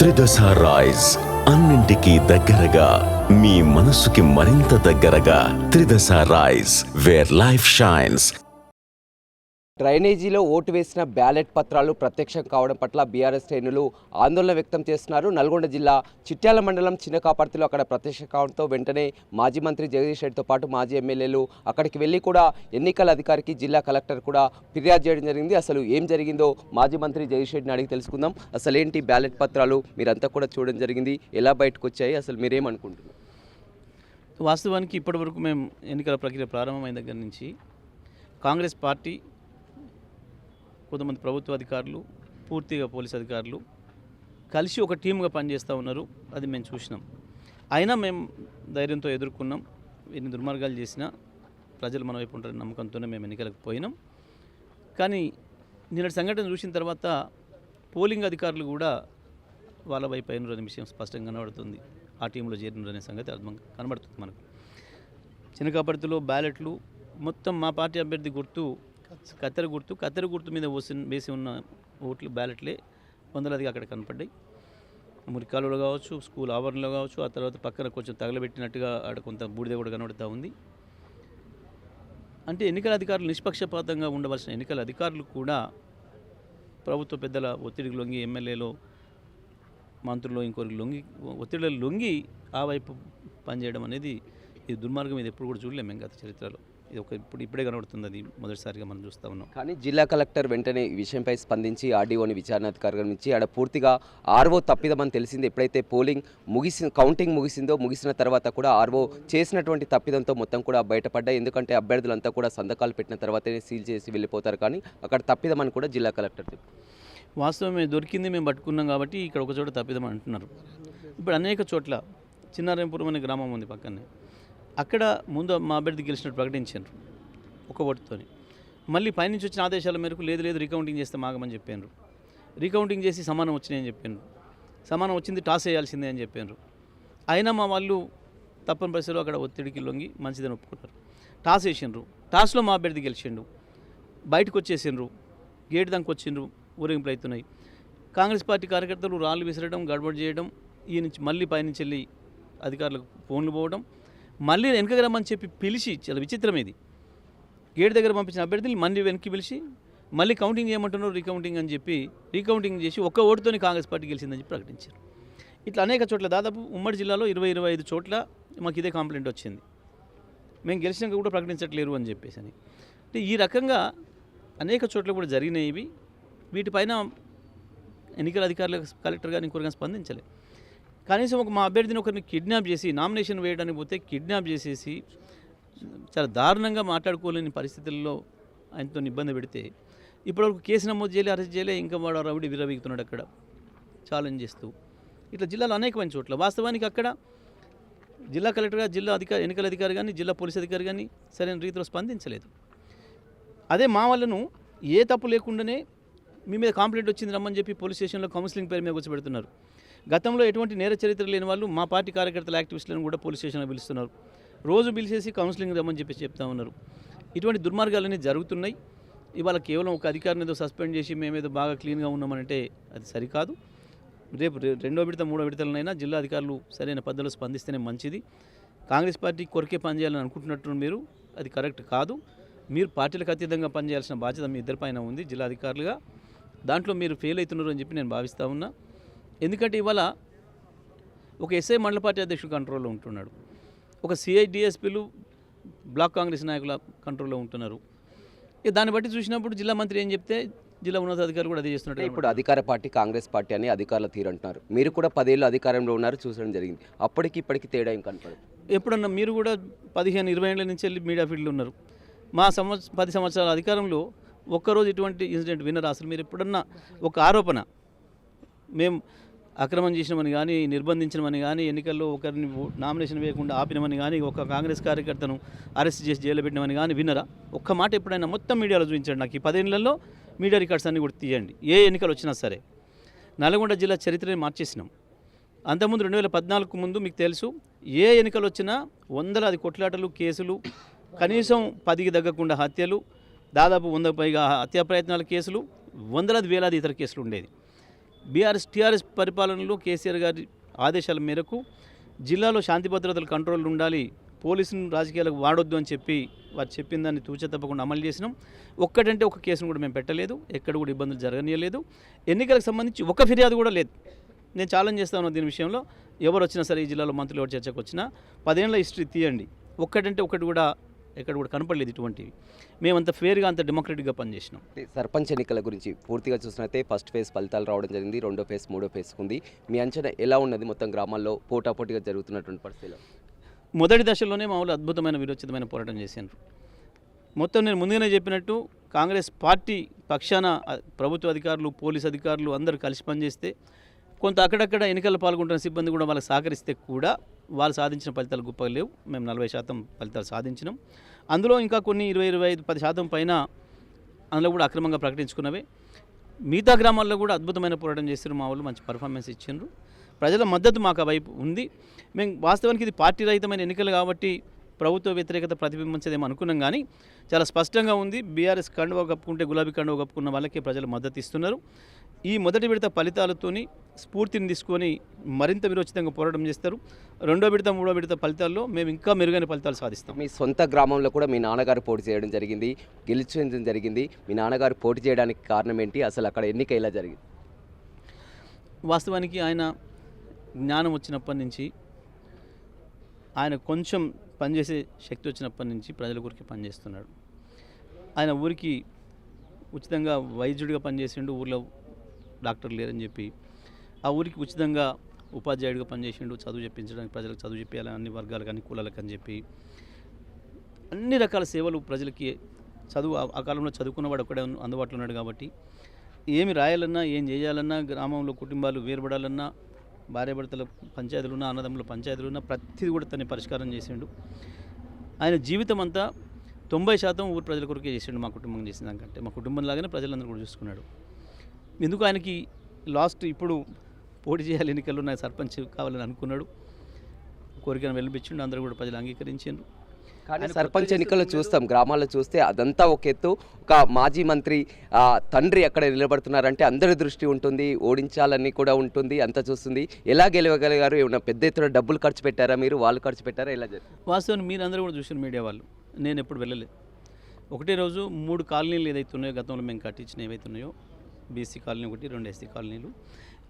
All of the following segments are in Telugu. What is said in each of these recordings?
త్రిదశ రైస్, అన్నింటికీ దగ్గరగా మీ మనసుకి మరింత దగ్గరగా. Tridasha rice, where life shines. డ్రైనేజీలో ఓటు వేసిన బ్యాలెట్ పత్రాలు ప్రత్యక్షం కావడం పట్ల బీఆర్ఎస్ శ్రేణులు ఆందోళన వ్యక్తం చేస్తున్నారు. నల్గొండ జిల్లా చిట్యాల మండలం చిన్నకాపర్తిలో అక్కడ ప్రత్యక్షం కావడంతో వెంటనే మాజీ మంత్రి జగదీష్ రెడ్డితో పాటు మాజీ ఎమ్మెల్యేలు అక్కడికి వెళ్ళి కూడా ఎన్నికల అధికారికి జిల్లా కలెక్టర్ కూడా ఫిర్యాదు చేయడం జరిగింది. అసలు ఏం జరిగిందో మాజీ మంత్రి జగదీష్ రెడ్డిని అడిగి తెలుసుకుందాం. అసలు ఏంటి బ్యాలెట్ పత్రాలు మీరంతా కూడా చూడడం జరిగింది, ఎలా బయటకు వచ్చాయి, అసలు మీరేమనుకుంటున్నారు? వాస్తవానికి ఇప్పటివరకు మేము ఎన్నికల ప్రక్రియ ప్రారంభమైన దగ్గర నుంచి కాంగ్రెస్ పార్టీ, కొంతమంది ప్రభుత్వ అధికారులు, పూర్తిగా పోలీస్ అధికారులు కలిసి ఒక టీమ్గా పనిచేస్తూ ఉన్నారు. అది మేము చూసినాం. అయినా మేము ధైర్యంతో ఎదుర్కొన్నాం. ఎన్ని దుర్మార్గాలు చేసినా ప్రజలు మన వైపు ఉంటారని నమ్మకంతోనే మేము ఎన్నికలకు పోయినాం. కానీ నిన్నటి సంఘటన చూసిన తర్వాత పోలింగ్ అధికారులు కూడా వాళ్ళ వైపు అయిన విషయం స్పష్టంగా కనబడుతుంది. ఆ టీంలో చేరినరనే సంగతి అర్థం కనబడుతుంది మనకు. చిన్నకాపర్తిలో బ్యాలెట్లు మొత్తం మా పార్టీ అభ్యర్థి గుర్తు కత్తెర గుర్తు మీద వేసి ఉన్న ఓట్లు బ్యాలెట్లే వందలాదిగా అక్కడ కనపడ్డాయి. మురికాలలో కావచ్చు, స్కూల్ ఆవరణలో కావచ్చు, ఆ తర్వాత పక్కన కొంచెం తగలబెట్టినట్టుగా ఆడ కొంత బూడిద కూడా కనబడుతూ ఉంది. అంటే ఎన్నికల అధికారులు నిష్పక్షపాతంగా ఉండవలసిన ఎన్నికల అధికారులు కూడా ప్రభుత్వ పెద్దల ఒత్తిడికి లొంగి, ఎమ్మెల్యేలో మంత్రులు ఇంకొకరికి ఒత్తిడిలో లొంగి ఆ వైపు పనిచేయడం అనేది ఇది దుర్మార్గం. ఇది ఎప్పుడు కూడా చూడలేము మేము గత చరిత్రలో. ఇది ఇప్పుడే కనబడుతుంది. అది మొదటిసారిగా మనం చూస్తూ ఉన్నాం. కానీ జిల్లా కలెక్టర్ వెంటనే ఈ విషయంపై స్పందించి ఆర్డీఓని విచారణాధికారిగా నుంచి ఆడ పూర్తిగా ఆర్ఓ తప్పిదమని తెలిసింది. ఎప్పుడైతే పోలింగ్ కౌంటింగ్ ముగిసిన తర్వాత కూడా ఆర్ఓ చేసినటువంటి తప్పిదంతో మొత్తం కూడా బయటపడ్డాయి. ఎందుకంటే అభ్యర్థులంతా కూడా సంతకాలు పెట్టిన తర్వాతనే సీల్ చేసి వెళ్ళిపోతారు. కానీ అక్కడ తప్పిదమని కూడా జిల్లా కలెక్టర్ చెప్పారు. వాస్తవమే, దొరికింది, మేము పట్టుకున్నాం కాబట్టి ఇక్కడ ఒక చోట తప్పిదమని అంటున్నారు. ఇప్పుడు అనేక చోట్ల చిన్నారాయపురం అనే గ్రామం ఉంది పక్కనే, అక్కడ ముందు మా అభ్యర్థి గెలిచినట్టు ప్రకటించారు ఒక ఓటుతోని. మళ్ళీ పైనుంచి వచ్చిన ఆదేశాల మేరకు లేదు రీకౌంటింగ్ చేస్తే మాగమని చెప్పారు. రీకౌంటింగ్ చేసి సమానం వచ్చినాయని చెప్పారు. సమానం వచ్చింది, టాస్ వేయాల్సిందే అని చెప్పారు. అయినా మా వాళ్ళు తప్పని పరిస్థితిలో అక్కడ ఒత్తిడికి లొంగి మంచిదని ఒప్పుకున్నారు. టాస్ వేసిండ్రు. టాస్లో మా అభ్యర్థి గెలిచిండు. బయటకు వచ్చేసిండ్రు, గేట్ దానికి వచ్చిండ్రు, ఊరేగింపులు అవుతున్నాయి. కాంగ్రెస్ పార్టీ కార్యకర్తలు రాళ్ళు విసరడం, గడబడి చేయడం, ఈ నుంచి మళ్ళీ పైనుంచి వెళ్ళి అధికారులకు ఫోన్లు పోవడం, మళ్ళీ వెనకకి రమ్మని చెప్పి పిలిచి, చాలా విచిత్రం ఇది, గేట్ దగ్గర పంపించిన అభ్యర్థులు మళ్ళీ వెనక్కి పిలిచి మళ్ళీ కౌంటింగ్ చేయమంటున్నారు, రీకౌంటింగ్ అని చెప్పి రీకౌంటింగ్ చేసి ఒక్క ఓటుతోని కాంగ్రెస్ పార్టీ గెలిచిందని చెప్పి ప్రకటించారు. ఇట్లా అనేక చోట్ల దాదాపు ఉమ్మడి జిల్లాలో 20-25 చోట్ల మాకు ఇదే కంప్లైంట్ వచ్చింది. మేము గెలిచినాక కూడా ప్రకటించట్లేరు అని చెప్పేసి అని. అంటే ఈ రకంగా అనేక చోట్ల కూడా జరిగినాయి. వీటిపైన ఎన్నికల అధికారులు, కలెక్టర్ గారిని ఇంకొకరిగా స్పందించలేదు. కనీసం మా అభ్యర్థిని ఒకరిని కిడ్నాప్ చేసి, నామినేషన్ వేయడానికి పోతే కిడ్నాప్ చేసేసి చాలా దారుణంగా మాట్లాడుకోలేని పరిస్థితుల్లో ఆయనతో ఇబ్బంది పెడితే ఇప్పటివరకు కేసు నమోదు చేయలే, అరెస్ట్ చేయలే. ఇంకా వాడు రౌడీ విరవీగుతున్నాడు అక్కడ ఛాలెంజ్ చేస్తూ. ఇట్లా జిల్లాలో అనేకమైన చోట్ల వాస్తవానికి అక్కడ జిల్లా కలెక్టర్ గారు, జిల్లా ఎన్నికల అధికారి కానీ, జిల్లా పోలీస్ అధికారి కానీ సరైన రీతిలో స్పందించలేదు. అదే మా వాళ్ళను ఏ తప్పు లేకుండానే మీ మీద కంప్లైంట్ వచ్చింది రమ్మని చెప్పి పోలీస్ స్టేషన్లో కౌన్సిలింగ్ పేరు మీద కూర్చోబెడుతున్నారు. గతంలో ఎటువంటి నేర చరిత్ర లేని వాళ్ళు మా పార్టీ కార్యకర్తల యాక్టివిస్టులను కూడా పోలీస్ స్టేషన్లో పిలుస్తున్నారు. రోజు పిలిచేసి కౌన్సిలింగ్ రమ్మని చెప్పి చెప్తా ఉన్నారు. ఇటువంటి దుర్మార్గాలన్నీ జరుగుతున్నాయి. ఇవాళ కేవలం ఒక అధికారిని ఏదో సస్పెండ్ చేసి మేమేదో బాగా క్లీన్గా ఉన్నామనంటే అది సరికాదు. రేపు 2వ విడత 3వ విడతలనైనా జిల్లా అధికారులు సరైన పద్ధతిలో స్పందిస్తేనే మంచిది. కాంగ్రెస్ పార్టీ కొరకే పనిచేయాలని అనుకుంటున్నట్టు మీరు, అది కరెక్ట్ కాదు. మీరు పార్టీలకు అతీతంగా పనిచేయాల్సిన బాధ్యత మీ ఇద్దరిపైన ఉంది జిల్లా అధికారులుగా. దాంట్లో మీరు ఫెయిల్ అవుతున్నారు అని చెప్పి నేను భావిస్తూ ఉన్నా. ఎందుకంటే ఇవాళ ఒక ఎస్ఐ మండల పార్టీ అధ్యక్షుడు కంట్రోల్లో ఉంటున్నాడు, ఒక సిఐ డిఎస్పీలు బ్లాక్ కాంగ్రెస్ నాయకుల కంట్రోల్లో ఉంటున్నారు. దాన్ని బట్టి చూసినప్పుడు జిల్లా మంత్రి ఏం చెప్తే జిల్లా ఉన్నతాధికారులు కూడా అదే చేస్తున్నారు. ఇప్పుడు అధికార పార్టీ కాంగ్రెస్ పార్టీ అని అధికారుల తీరంటున్నారు. మీరు కూడా 10 ఏళ్ళు అధికారంలో ఉన్నారు, చూసడం జరిగింది. అప్పటికి ఇప్పటికి తేడా ఏం కనపడదు. ఎప్పుడన్నా మీరు కూడా 15-20 ఏళ్ళ నుంచి వెళ్ళి మీడియా ఫీల్డ్లో ఉన్నారు. మా 10 సంవత్సరాల అధికారంలో ఒక్కరోజు ఇటువంటి ఇన్సిడెంట్ వినరా? అసలు మీరు ఎప్పుడన్నా ఒక ఆరోపణ మేము అక్రమం చేసినామని కానీ, నిర్బంధించినమని కానీ, ఎన్నికల్లో ఒకరిని నామినేషన్ వేయకుండా ఆపినమని కానీ, ఒక కాంగ్రెస్ కార్యకర్తను అరెస్ట్ చేసి జైల్లో పెట్టినామని కానీ విన్నరా? ఒక్క మాట ఎప్పుడైనా మొత్తం మీడియాలో చూపించండి. నాకు ఈ 10 ఏళ్లలో మీడియా రికార్డ్స్ అన్నీ కూడా తీయండి. ఏ ఎన్నికలు వచ్చినా సరే నల్గొండ జిల్లా చరిత్రని మార్చేసినాం. అంతకుముందు 2014 ముందు మీకు తెలుసు, ఏ ఎన్నికలు వచ్చినా వందలాది కొట్లాటలు, కేసులు, కనీసం 10కి తగ్గకుండా హత్యలు, దాదాపు 100 పైగా హత్యా ప్రయత్నాల కేసులు, వందలాది వేలాది ఇతర కేసులు ఉండేది. టీఆర్ఎస్ పరిపాలనలో కేసీఆర్ గారి ఆదేశాల మేరకు జిల్లాలో శాంతి భద్రతల కంట్రోల్ ఉండాలి, పోలీసును రాజకీయాలకు వాడొద్దు అని చెప్పి వారు చెప్పిన దాన్ని తూచ తప్పకుండా అమలు చేసినాం. ఒక్కటంటే ఒక కేసును కూడా మేము పెట్టలేదు, ఎక్కడ కూడా ఇబ్బందులు జరగనీయలేదు. ఎన్నికలకు సంబంధించి ఒక ఫిర్యాదు కూడా లేదు. నేను ఛాలెంజ్ చేస్తాను దీని విషయంలో. ఎవరు వచ్చినా సరే ఈ జిల్లాలో మంత్రులు ఎవరు చర్చకు వచ్చినా 10 ఏళ్ల హిస్టరీ తీయండి, ఒక్కటంటే ఒకటి కూడా ఎక్కడ కూడా కనపడలేదు ఇటువంటివి. మేమంత ఫేర్గా అంత డెమోక్రటిక్గా పనిచేసినాం. సర్పంచ్ ఎన్నికల గురించి పూర్తిగా చూసినట్లయితే ఫస్ట్ ఫేజ్ ఫలితాలు రావడం జరిగింది, రెండో ఫేజ్, మూడో ఫేజ్ ఉంది. మీ అంచనా ఎలా ఉన్నది మొత్తం గ్రామాల్లో పోటాపోటీగా జరుగుతున్నటువంటి పరిస్థితిలో? మొదటి దశలోనే మా వాళ్ళు అద్భుతమైన విరోచితమైన పోరాటం చేశారు. మొత్తం నేను ముందుగానే చెప్పినట్టు కాంగ్రెస్ పార్టీ పక్షాన ప్రభుత్వ అధికారులు, పోలీస్ అధికారులు అందరూ కలిసి పనిచేస్తే, కొంత అక్కడక్కడ ఎన్నికల్లో పాల్గొంటున్న సిబ్బంది కూడా వాళ్ళకి సహకరిస్తే కూడా వాళ్ళు సాధించిన ఫలితాలు గొప్పగా లేవు. మేము 40% ఫలితాలు సాధించినాం. అందులో ఇంకా కొన్ని 20-25-10% పైన అందులో కూడా అక్రమంగా ప్రకటించుకున్నవే. మిగతా గ్రామాల్లో కూడా అద్భుతమైన పోరాటం చేశారు మా వాళ్ళు, మంచి పర్ఫార్మెన్స్ ఇచ్చిండ్రు. ప్రజల మద్దతు మాకు ఆ వైపు ఉంది. మేము వాస్తవానికి ఇది పార్టీ రహితమైన ఎన్నికలు కాబట్టి ప్రభుత్వ వ్యతిరేకత ప్రతిబింబించదేమో అనుకున్నాం, కానీ చాలా స్పష్టంగా ఉంది. బీఆర్ఎస్ కండువా కప్పుకుంటే గులాబీ కండువా కప్పుకున్న వాళ్ళకే ప్రజలు మద్దతు ఇస్తున్నారు. ఈ మొదటి విడత ఫలితాలతోని స్ఫూర్తిని తీసుకొని మరింత విరోచితంగా పోరాటం చేస్తారు. రెండో విడత, మూడో విడత ఫలితాల్లో మేము ఇంకా మెరుగైన ఫలితాలు సాధిస్తాం. మీ సొంత గ్రామంలో కూడా మీ నాన్నగారు పోటీ చేయడం జరిగింది, గెలిచడం జరిగింది. మీ నాన్నగారు పోటీ చేయడానికి కారణం ఏంటి? అసలు అక్కడ ఎన్నిక ఎలా జరిగింది? వాస్తవానికి ఆయన జ్ఞానం వచ్చినప్పటి నుంచి, ఆయన కొంచెం పనిచేసే శక్తి వచ్చినప్పటి నుంచి ప్రజల గురికి పనిచేస్తున్నాడు. ఆయన ఊరికి ఉచితంగా వైద్యుడిగా పనిచేసిండు, ఊర్లో డాక్టర్లు లేరని చెప్పి ఆ ఊరికి ఉచితంగా ఉపాధ్యాయుడిగా పనిచేసిండు, చదువు చెప్పించడానికి, ప్రజలకు చదువు చెప్పాలని అన్ని వర్గాలకు, అన్ని కులాలకు అని చెప్పి అన్ని రకాల సేవలు ప్రజలకి. చదువు ఆ కాలంలో చదువుకున్నవాడు ఒక్కడే అందుబాటులో ఉన్నాడు కాబట్టి ఏమి రాయాలన్నా, ఏం చేయాలన్నా, గ్రామంలో కుటుంబాలు వేరుపడాలన్నా, భార్యాభర్తల పంచాయతీలున్నా, అన్నదమ్ముల పంచాయతీలున్నా ప్రతిదీ కూడా తను పరిష్కారం చేసిండు. ఆయన జీవితం అంతా 90% ఊరు ప్రజల కొరకే చేసిండు. మా కుటుంబం చేసిన దానికంటే మా కుటుంబం లాగానే ప్రజలందరూ కూడా చూసుకున్నాడు. ఎందుకు ఆయనకి లాస్ట్ ఇప్పుడు పోటీ చేయాలి ఎన్నికల్లో, నాకు సర్పంచ్ కావాలని అనుకున్నాడు, కోరికను వెలిపించిండు. అందరూ కూడా ప్రజలు అంగీకరించారు. కానీ సర్పంచ్ ఎన్నికల్లో చూస్తాం, గ్రామాల్లో చూస్తే అదంతా ఒక ఎత్తు. ఒక మాజీ మంత్రి తండ్రి అక్కడ నిలబడుతున్నారంటే అందరి దృష్టి ఉంటుంది, ఓడించాలని కూడా ఉంటుంది, అంతా చూస్తుంది. ఎలా గెలవగలిగారు? ఏమన్నా పెద్ద ఎత్తున డబ్బులు ఖర్చు పెట్టారా మీరు? వాళ్ళు ఖర్చు పెట్టారా? ఎలా జరిగింది? వాస్తవాన్ని మీరు అందరూ కూడా చూసారు, మీడియా వాళ్ళు. నేను ఎప్పుడు వెళ్ళలేదు. ఒకటే రోజు 3 కాలనీలు ఏదైతే ఉన్నాయో, గతంలో మేము కట్టించిన ఏవైతే ఉన్నాయో, బీసీ కాలనీ ఒకటి, 2 ఎస్సీ కాలనీలు,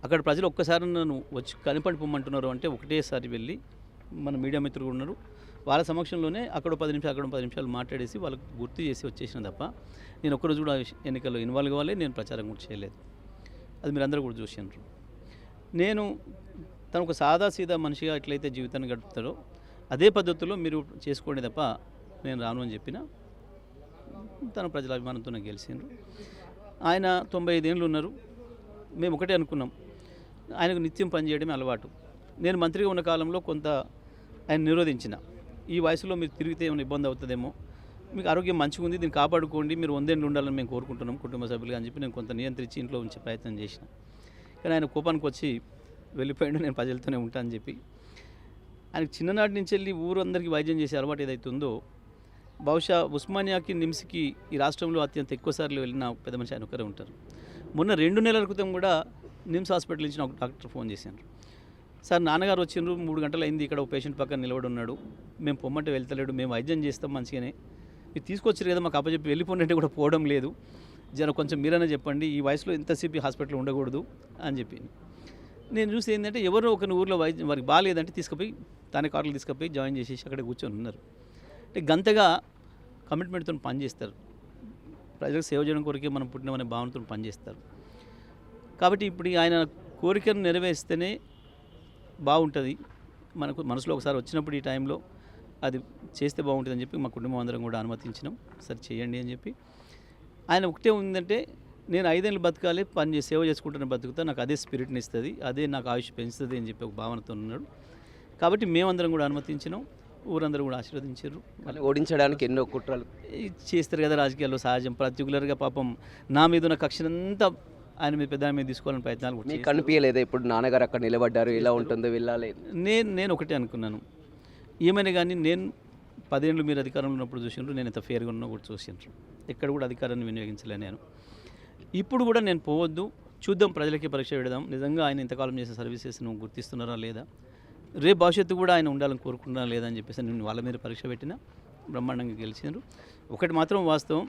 అక్కడ ప్రజలు ఒక్కసారి నన్ను వచ్చి కనిపడి పొమ్మంటున్నారు అంటే ఒకటేసారి వెళ్ళి, మన మీడియా మిత్రులు ఉన్నారు, వాళ్ళ సమక్షంలోనే అక్కడ 10 నిమిషాలు, అక్కడ 10 నిమిషాలు మాట్లాడేసి వాళ్ళకు గుర్తు చేసి వచ్చేసిన తప్ప నేను ఒక్కరోజు కూడా ఎన్నికల్లో ఇన్వాల్వ్ కావాలి, నేను ప్రచారం కూడా చేయలేదు. అది మీరు అందరూ కూడా చూసినారు. నేను తను ఒక సాదాసీదా మనిషిగా ఎట్లయితే జీవితాన్ని గడుపుతారో అదే పద్ధతిలో మీరు చేసుకోండి తప్ప నేను రాను అని చెప్పిన తన ప్రజల అభిమానంతోనే గెలిచిండ్రు. ఆయన 95 ఏళ్ళు ఉన్నారు. మేము ఒకటే అనుకున్నాం, ఆయనకు నిత్యం పనిచేయడమే అలవాటు. నేను మంత్రిగా ఉన్న కాలంలో కొంత ఆయన నిరోధించిన, ఈ వయసులో మీరు తిరిగితే ఏమైనా ఇబ్బంది అవుతుందేమో, మీకు ఆరోగ్యం మంచిగా ఉంది, దీన్ని కాపాడుకోండి, మీరు 100 ఏళ్ళు ఉండాలని మేము కోరుకుంటున్నాం కుటుంబ సభ్యులుగా అని చెప్పి నేను కొంత నియంత్రించి ఇంట్లో ఉంచే ప్రయత్నం చేసిన. కానీ ఆయన కోపానికి వచ్చి వెళ్ళిపోయాడు, నేను ప్రజలతోనే ఉంటానని చెప్పి. ఆయనకు చిన్ననాటి నుంచి వెళ్ళి ఊరందరికీ వైద్యం చేసే అలవాటు ఏదైతే ఉందో, బహుశా ఉస్మానియాకి, నిమ్స్కి ఈ రాష్ట్రంలో అత్యంత ఎక్కువ సార్లు వెళ్ళిన పెద్ద మనిషి ఆయన ఒకరే ఉంటారు. మొన్న 2 నెలల క్రితం కూడా నిమ్స్ హాస్పిటల్ నుంచి ఒక డాక్టర్ ఫోన్ చేశారు. సార్, నాన్నగారు వచ్చిండ్రు, 3 గంటలు అయింది, ఇక్కడ ఒక పేషెంట్ పక్కన నిలబడి ఉన్నాడు, మేము పొమ్మంటే వెళ్తలేడు, మేము వైద్యం చేస్తాం మంచిగానే, మీరు తీసుకొచ్చారు కదా, మాకు అప్పచెప్పి వెళ్ళిపోయినట్టే కూడా పోవడం లేదు, జర కొంచెం మీరైనా చెప్పండి, ఈ వయసులో ఎంతసేపు హాస్పిటల్ ఉండకూడదు అని చెప్పి. నేను చూసి ఏంటంటే ఎవరో ఒక ఊరిలో వైద్యం వారికి బాగాలేదంటే తీసుకుపోయి తానే కార్లు తీసుకుపోయి జాయిన్ చేసేసి అక్కడ కూర్చొని ఉన్నారు. అంటే గంతగా కమిట్మెంట్తో పనిచేస్తారు, ప్రజలకు సేవ చేయడం కొరకే మనం పుట్టినమనే భావనతో పనిచేస్తారు. కాబట్టి ఇప్పుడు ఆయన కోరికను నెరవేర్స్తేనే బాగుంటుంది, మనకు మనసులో ఒకసారి వచ్చినప్పుడు ఈ టైంలో అది చేస్తే బాగుంటుందని చెప్పి మా కుటుంబం అందరం కూడా అనుమతించినాం. సరే చేయండి అని చెప్పి. ఆయన ఒకటే ఉందంటే, నేను 5 ఏళ్ళు బతకాలి, సేవ చేసుకుంటూనే బతుకుతా, నాకు అదే స్పిరిట్ని ఇస్తుంది, అదే నాకు ఆయుష్ పెంచుతుంది అని చెప్పి ఒక భావనతో ఉన్నాడు. కాబట్టి మేమందరం కూడా అనుమతించినాం, ఊరందరూ కూడా ఆశీర్వదించారు. ఓడించడానికి ఎన్నో కుట్రలు చేస్తారు కదా రాజకీయాల్లో, సహజం. పర్టికులర్గా పాపం నా మీద ఉన్న కక్షనంతా ఆయన మీద, పెద్ద మీద తీసుకోవాలని ప్రయత్నాలు కూడా కనిపించలేదా? ఇప్పుడు నాన్నగారు అక్కడ నిలబడ్డారు, ఎలా ఉంటుందో వెళ్ళాలి. నేను ఒకటే అనుకున్నాను, ఏమైనా కానీ నేను 10 ఏళ్ళు మీరు అధికారంలో ఉన్నప్పుడు చూసినారు, నేను ఎంత ఫేర్గా ఉన్నా కూడా చూసినారు, ఎక్కడ కూడా అధికారాన్ని వినియోగించలే నేను. ఇప్పుడు కూడా నేను పోవద్దు, చూద్దాం, ప్రజలకి పరీక్ష పెడదాం. నిజంగా ఆయన ఇంతకాలం చేసే సర్వీసెస్ను గుర్తిస్తున్నారా లేదా, రేపు భవిష్యత్తు కూడా ఆయన ఉండాలని కోరుకుంటున్నారా లేదా అని చెప్పేసి నేను వాళ్ళ మీద పరీక్ష పెట్టినా బ్రహ్మాండంగా గెలిచారు. ఒకటి మాత్రం వాస్తవం,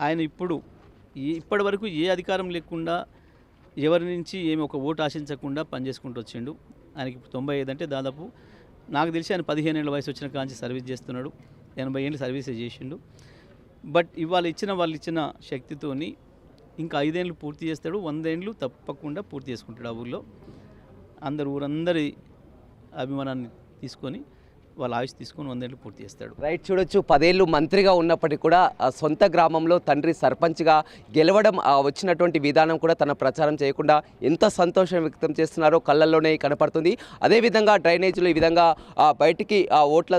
ఆయన ఇప్పటి వరకు ఏ అధికారం లేకుండా ఎవరి నుంచి ఏమి ఒక ఓటు ఆశించకుండా పనిచేసుకుంటూ వచ్చిండు. ఆయనకి 95 అంటే దాదాపు నాకు తెలిసి ఆయన 15 ఏళ్ళ వయసు వచ్చిన కాంచి సర్వీస్ చేస్తున్నాడు. 80 ఏళ్ళు సర్వీసే చేసిండు. బట్ వాళ్ళు ఇచ్చిన శక్తితోని ఇంకా 5 ఏళ్ళు పూర్తి చేస్తాడు. 100 ఏళ్ళు తప్పకుండా పూర్తి చేసుకుంటాడు. ఆ ఊళ్ళో ఊరందరి అభిమానాన్ని తీసుకొని వాళ్ళ ఆయుష్ తీసుకొని 100 ఏళ్ళు పూర్తి చేస్తాడు. రైట్, చూడొచ్చు 10 ఏళ్ళు మంత్రిగా ఉన్నప్పటికీ కూడా ఆ సొంత గ్రామంలో తండ్రి సర్పంచ్గా గెలవడం, వచ్చినటువంటి విధానం కూడా తన ప్రచారం చేయకుండా ఎంత సంతోషం వ్యక్తం చేస్తున్నారో కళ్ళల్లోనే కనపడుతుంది. అదేవిధంగా డ్రైనేజీలు ఈ విధంగా బయటికి ఓట్ల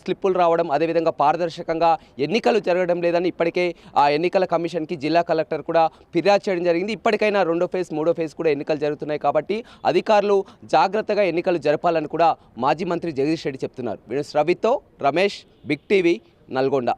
స్లిప్పులు రావడం, అదేవిధంగా పారదర్శకంగా ఎన్నికలు జరగడం లేదని ఇప్పటికే ఆ ఎన్నికల కమిషన్కి జిల్లా కలెక్టర్ కూడా ఫిర్యాదు చేయడం జరిగింది. ఇప్పటికైనా 2వ ఫేజ్ 3వ ఫేజ్ కూడా ఎన్నికలు జరుగుతున్నాయి కాబట్టి అధికారులు జాగ్రత్తగా ఎన్నికలు జరపాలని కూడా మాజీ మంత్రి జగదీష్ రెడ్డి చెప్తున్నారు. రవితో రమేష్, బిగ్ టీవీ, నల్గొండ.